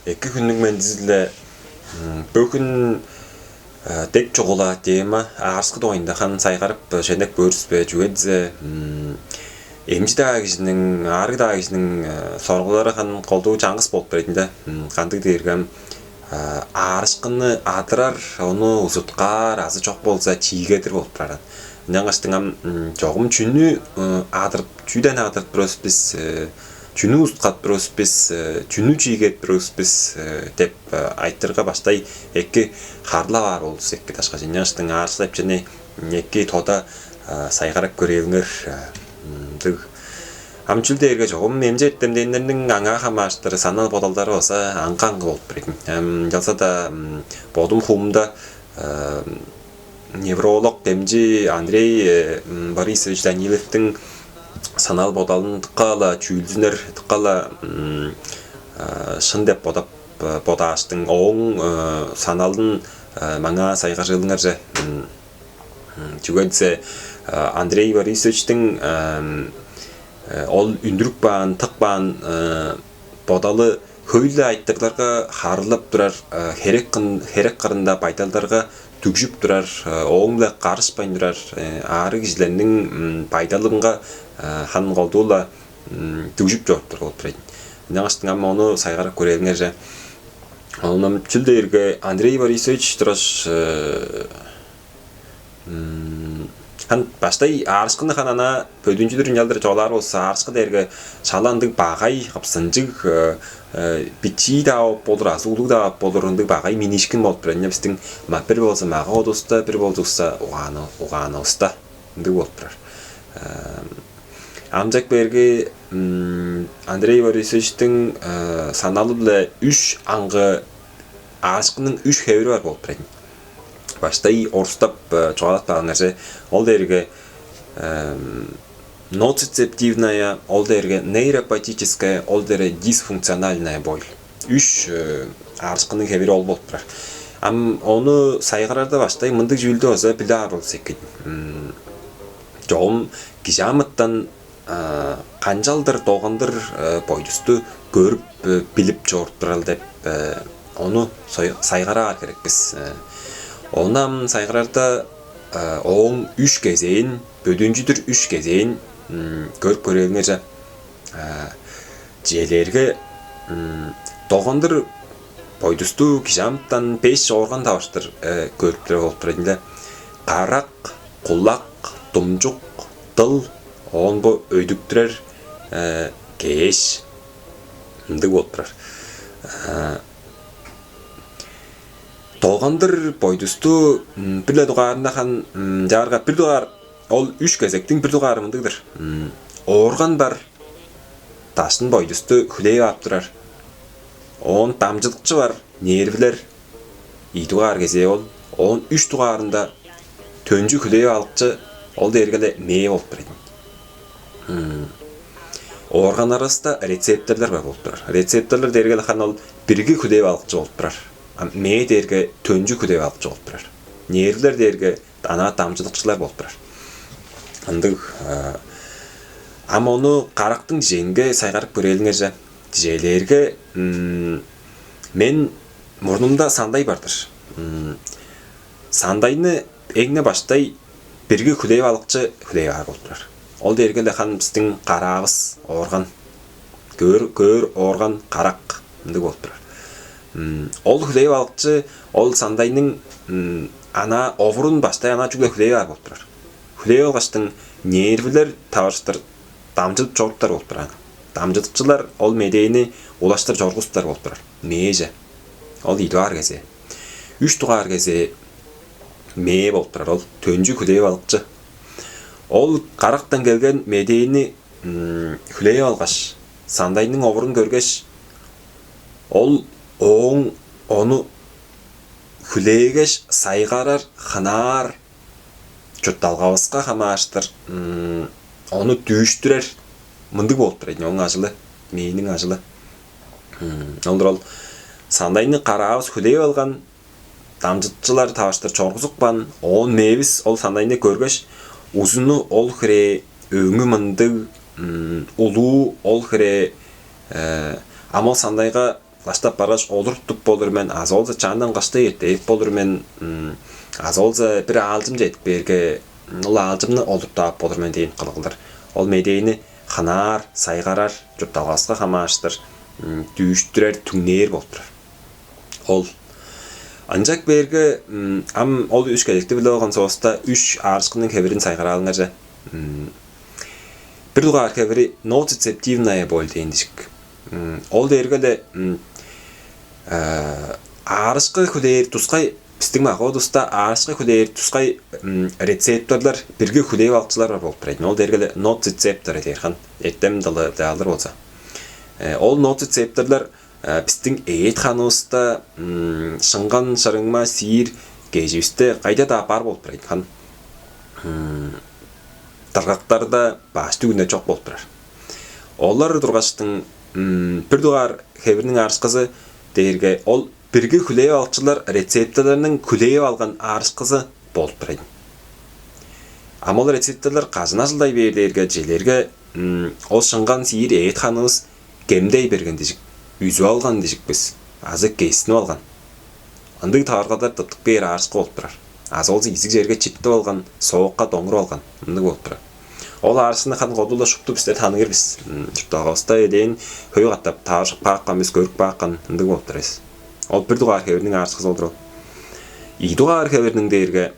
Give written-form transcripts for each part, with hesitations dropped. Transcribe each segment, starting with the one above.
2 күннүк мендизиле бөкүн деп чогула тема арскы доюндахан сайгарып шенек бөрүспө жүгедзе эмчи дагы кишинин аргы дагы кишинин соргулары хан колдуу чаңгыс болуп беретинде кандык дээргем арышкыны атырар ону узуткаар азы чок болса чийгедир болуп турат. Наңаштыңам жогум чүнү адырып чүйден адырып бирөспүз чүнү узуткат бирөспүз чүнү чийгет бирөспүз деп айттырга баштай эки харла бар болсу эки ташка наңаштың арыш деп жене эки тода сайгарап көрөңөр дыг амчүлдерге жогум эмжеттем дендердин аңа хамаштыр санал бодолдары болса аңкаңгы болуп берет. Жалса да бодум хуумда невролог демжи Андрей Борисович Даниловдун санал бодалын тыккала чүйлзүнөр тыккала шын деп бодаштың оң саналдын маңа сайгарылыңар же жүгөдсе Андрей Борисовичтің ол үндүрүк баан, тык баан бодалы хөйлө айттыкларга харылып турар, херек кырында байдалдарга түгжүп турар, оңла карышпай турар, ары кишилердин байдалыгынга хан колдуула түгжүп жооптор болуп турат. Наңаштың амма ону сайгарып көрөңөр же. Онун чүлдөргө Андрей Борисович тураш хан баштай арышкыны ханана пөдүнчү дүйнөлөр жолар болса арышкы дерге шаландык багай капсынжык бичи да болур азуулук да болурундук багай минишкин болуп турат. Биздин мапер болсо мага одуста бир болжукса угаана уста ндык болуп турар. Амжак берги Андрей Борисовичтин саналуу эле 3 аңгы арышкынын 3 хебери бар болуп турат. Баштай орустап чогалатпаган нерсе ол дерге ноцицептивная, ол дерге нейропатическая, ол дерге дисфункциональная боль. 3 арышкынын хебери ол болуп турар. Ону сайгарарда баштай мындык жүйүлдө болсо билар болсо экен. Жогум кижамыттан канжалдыр тогондыр бойдусту көрүп билип жооп турал деп ону сайгараар керекпиз. Онам сайгарарда оң 3 кезейин, бөдүнчүдүр 3 кезейин көрүп көрөңөр же. Желерге тогондыр бойдусту кижамыттан 5 орган табыштыр көрүптөр болуп турат. Карак, кулак, тумжук, тыл, оңбо өйдүктүрөр кеш ндык болуп турар. Тогондыр бойдусту бир дугаарында хан жарга бир дугаар ол 3 кезектин бир дугаары мындыгдыр. Орган бар таштын бойдусту хүлей алып турар. Он тамжылыкчы бар нервилер 2 дугаар кезе ол. Он 3 дугаарында төнжү хүлей алыкчы ол дергеле мээ болуп турат. Орган арасында рецепторлор бар болуп турар. Рецепторлор дергеле хан ол бирги хүлей алыкчы болуп турар. Мээ дерге төнжү күдөп алып жооп турар. Нервлер дерге ана тамчылыкчылар болуп турар. Андык ону карактын жеңге сайгарып көрөлүңөр же. Желерге мен мурнумда сандай бардыр. Сандайны эңне баштай бирги хүлей алыкчы хүлей алып болуп турар. Ол дергеле хан биздин карабыз орган, көр орган карак ндык болуп турар. Ол хүлей алыкчы ол сандайнын ана оврун баштай ана жүгө хүлей алып турар. Хүлей алгаштын нервилер табыштыр дамжылып жооптор болуп турат. Дамжылыкчылар ол медейни улаштырып жоргустар болуп турар. Мээже ол 2 дугаар кезе. 3 дугаар кезе мээ болуп турар. Ол төнжү хүлей алыкчы. Ол карактан келген медейни хүлей алгаш сандайнын оврун көргөч ол оң ону хүлейгеш сайгарар ханаар чөтталгабызга хамааштыр ону дүүштүрер мындык болуп турат. Оң ажылы мээнин ажылы. Ол сандайны карабыз хүлей алган дамжытчылар табыштыр чоргузукпан он мээбиз ол сандайны көргөч узуну ол хире өңү мындык улуу ол хире амал сандайга баштап баргаш олуртуп болур мен, аз болсо чаандан качтай эртеп болур мен, аз болсо бир аалжым жетип берге ул аалжымны олуртап болур мен деген кылгылар. Ол медейини ханаар, сайгарар, журталгаска хамааштыр, дүүштүрөр, түңнээр болуп турар. Ол анжак берге ам ол үч кезекти биле болгон соуста үч арышкынын кебирин сайгаралыңар же. Бир дугаар кебири ноцицептивная боль дейдик. Ол дергеле арышкы хүлээр тускай биздин макодуста арышкы хүлээр тускай рецепторлор бирге хүлээп алчылар бар болуп турат. Ол дергеле ноцицептор дейхан. Эттем далар болса. Ол ноцицепторлор биздин эт хануста шынган шарыңма сиир кежибисте кайда да бар болуп турат. Хан таргактарда башты күнө чок болуп турар. Олар тургаштын бир дугаар кебирнин арышкысы дээрге ол бирге хүлээп алчылар рецепторлорунун хүлээп алган арышкысы болуп турат. Амол рецепторлор кажына жылдай бердерге желерге ол шынган сиир эт ханыбыз кемдей берген дижик, үзүп алган дижикпиз. Азык кесинип алган. Андык тааргадар тыптык бер арышкы болуп турар. Аз болсо изик жерге чиптип алган, соокка доңуруп алган. Мындык болуп турат. Ол арышкыны хан кодула шуптуп бизде таанырбыз. Журталгабызда элен көй каттап таашып бааккан биз көрүп бааккан мындык болуп турабыз. Ол бир дугаар кебирнин арышкысы болуп турат. И дугаар кебирнин дээрге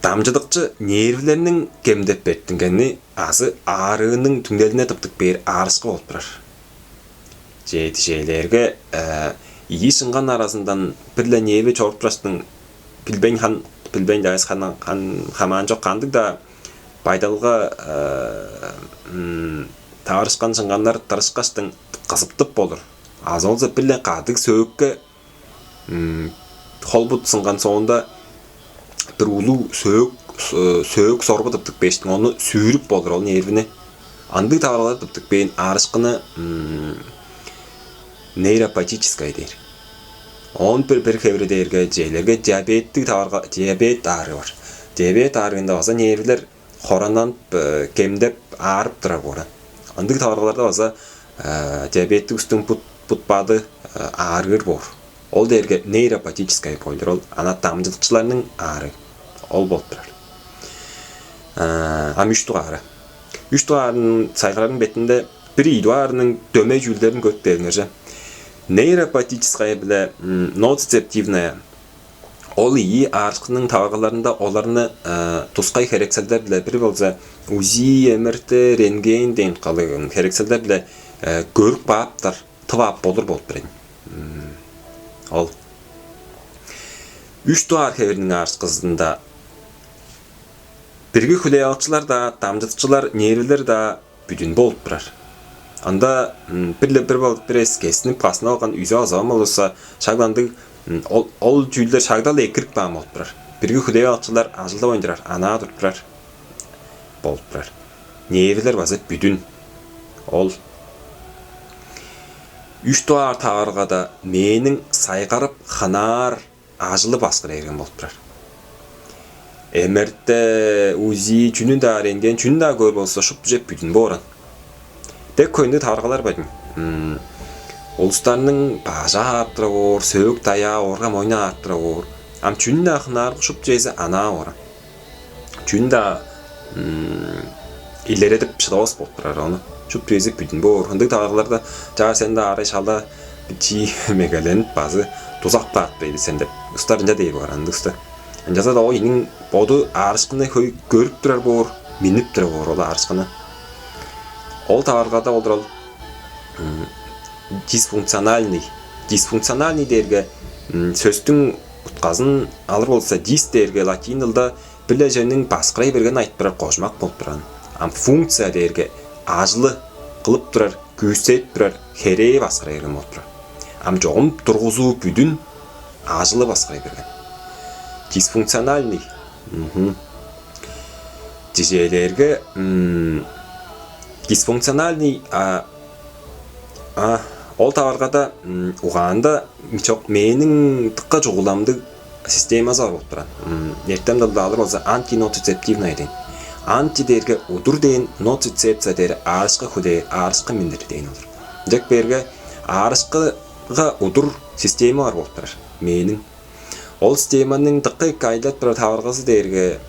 дамжыдыкчы нервлеринин кемдеп беттингени азы арыынын түңдөлүнө тыптык бер арышкы болуп турар. Жетишелерге ии сынган арасындан бирле нерви чоруп турастын билбейн дайс хан хамаан жок кандык да пайдалга таарышкан сынгандар тарышкастын кызыптып болур. Аз болсо бирле кадык сөөккө холбут сынган соонда бир улуу сөөк соргу тыптык бештин onu сүйрүп болур ол нервини. Андык тааралар тыптык бейин арышкыны нейропатическая дейр. Он бир кебири дээрге желерге диабеттик таарга диабет ары бар. Диабет арыгында болсо нервилер хоронон кемдеп арып турар. Андык тааргаларда болсо диабеттик үстүн бутпады арыр бор. Ол дээрге нейропатическая болур. Ол ана дамжыдыкчыларынын ары. Ол болуп турар. Үч дугары. Үч дугарын сайгаранын бетинде бир дугарынын дөмө жүүлдөрүн көрүп бериңер. Нейропатическая биле ноцицептивная. Ол ии арышкынын табагаларында оларны тускай херекселдер биле бир болсо УЗИ, МРТ, рентген деген калган херекселдер биле көрүп бааптар тыбап болур болуп турат. Ол үч дугаар кебирнин арышкысында бирге хүлээ алчылар да, дамжытчылар, нервилер да бүтүн болуп турар. Анда бир болуп бирес кесинип басына алган үзө азам болсо шагдандык ол жүүлдөр шагдал экирик баам болуп турар. Бирге хүлээ алчылар ажылдап ойнотурар, анаа туруп турар. Болуп турар. Нервилер базы бүтүн. Ол үч дугаар тааргада менин сайгарып ханаар ажылы баскыр эрген болуп турар. МРТ, УЗИ, жүнүн да рентген, жүнүн да көр болсо шуп жеп бүтүн бооран. Дек көйүндө тааргалар бадым. Улустарынын бажа арттырагор, сөөк дая орга мойна арттырагор. Ам жүнүн да ханаар шуп жезе анаа ора. Жүнүн да илередип чыдабас болуп турар аны. Шуп жезе бүтүн боор. Андык тааргаларда жаа сен да ары шалда бичи мегален базы тузак таап дейди сен деп. Устарынжа дейби бар андыкста. Анжаса да о инин боду арышкыны көрүп турар боор, минип турар боор ол арышкыны. Ол тааргада олдурал дисфункциональный дерге сөздүн утказын алыр болса дис дерге латин тилде биле женин баскырай берген айтып турар кошмак болуп туран. Ам функция дерге ажлы кылып турар, күйсөйт турар, херээ баскырай берген болуп турар. Ам жогум тургузуу бүдүн ажлы баскырай берген. Дисфункциональный. Дижелерге дисфункциональный ол табаргада угаанда мичок менин тыкка жугуламдык системасы бар болуп турат. Эртем да алыр болсо антиноцицептивная дейт. анти дээрге өдөр дээн ноцицепца дээр аарсга хүлээ аарсга миндэр дээн olur. Яг бэргэ аарсгага өдөр системаар болтар. Мэнэн ол системаның дақиқ айлат бір таваргасы дээрге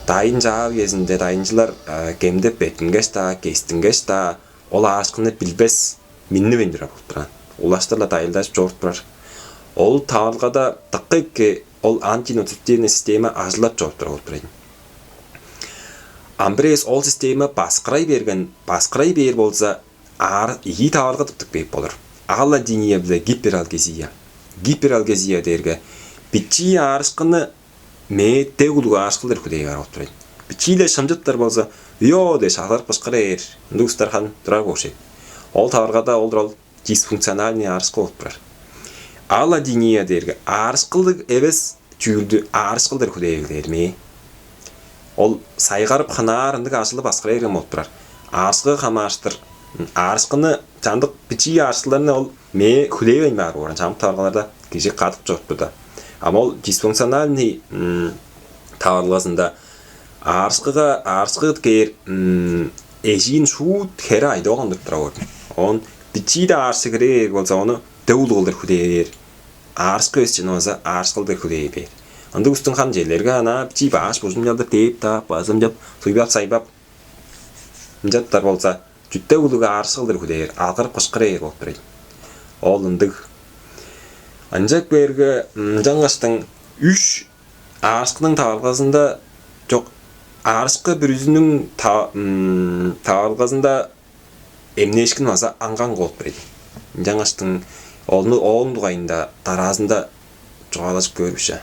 дайын жаав кезінде дайынжылар гемдеп бетингеш та гестингеш та ол аарсганы билбес минни вендер болтар. Улаштарла дайылдаш жортбар. Ол таваргада дақиқ ол антинуцитивный система ажлап жортар болтар. Амбрес ол система басқырай бер болса ар ии таварга туттук беп болор. Ала диния биле гипералгезия дерге бичи арышкыны ме тегулуг арышкылдар хүлээг аргалтыр. Бичиле шамжаттар болса ёо дэ шалар башкараар дуустархан драг оши. Ол таваргада ол дисфункциональный арышкы болтур. Ала диния дерге арышкылдык эбес чүйүлдү арышкылдар хүлээг ме. Ол сайгарып ханаарындык ашылып баскырайры болтур. Арышкы хамааштыр. Арышкыны чандык бичи арышкыларны ол ме хүлээг бар орон чам таваргаларда кижик катып жорту да. Ама ол дисфункциональный таваргаласында арышкыга кер эжин шууд хера айдогондур турабы. Он бичиде арышкырээ болсо оны дэвулгулдар хүлээер. Арышкы өсчүн болсо арышкылдар хүлээбер. Андык үстүн хан жерлерге ана бичи бааш бузумжалда теп та базымжап суйбап сайбап мжаттар болса жүтте улуга арышкылдар хүлээер. Алгарып кышкырээр болтур. Ол ындык анжак берге жаңгаштың үш арышкының таваргасында жок арышкы бір үзүнүн таваргасында эмнешкин болса аңган болуп берет. Жаңгаштың оолун дугайында таразында жогалашып көрүпшө.